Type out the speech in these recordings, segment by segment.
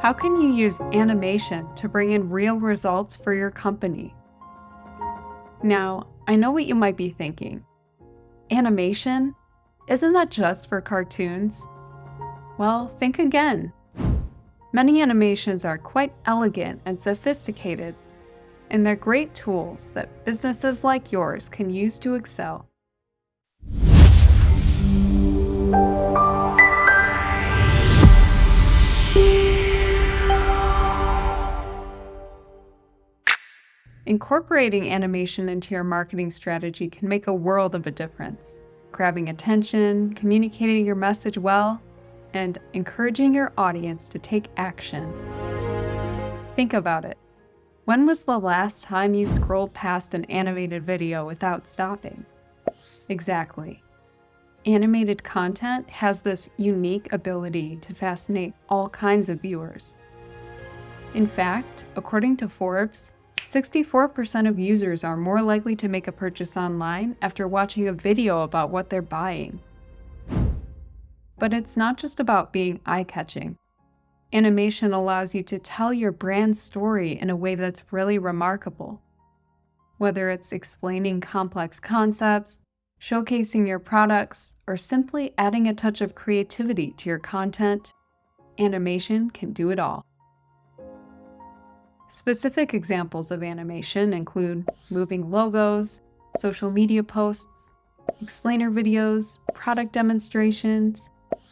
How can you use animation to bring in real results for your company? Now, I know what you might be thinking. Animation? Isn't that just for cartoons? Well, think again. Many animations are quite elegant and sophisticated, and they're great tools that businesses like yours can use to excel. Incorporating animation into your marketing strategy can make a world of a difference, grabbing attention, communicating your message well, and encouraging your audience to take action. Think about it. When was the last time you scrolled past an animated video without stopping? Exactly. Animated content has this unique ability to fascinate all kinds of viewers. In fact, according to Forbes, 64% of users are more likely to make a purchase online after watching a video about what they're buying. But it's not just about being eye-catching. Animation allows you to tell your brand's story in a way that's really remarkable. Whether it's explaining complex concepts, showcasing your products, or simply adding a touch of creativity to your content, animation can do it all. Specific examples of animation include moving logos, social media posts, explainer videos, product demonstrations,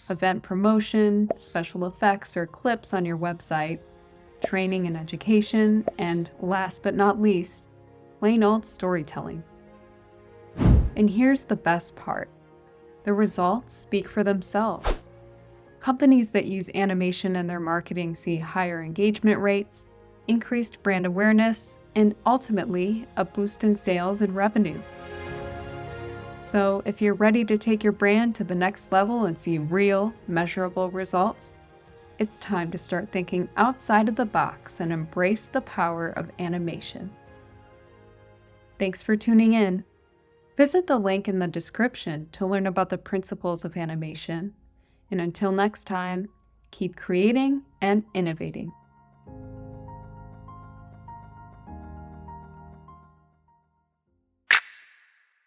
event promotion, special effects or clips on your website, training and education, and last but not least, plain old storytelling. And here's the best part. The results speak for themselves. Companies that use animation in their marketing see higher engagement rates, increased brand awareness, and ultimately a boost in sales and revenue. So if you're ready to take your brand to the next level and see real, measurable results, it's time to start thinking outside of the box and embrace the power of animation. Thanks for tuning in. Visit the link in the description to learn about the principles of animation. And until next time, keep creating and innovating.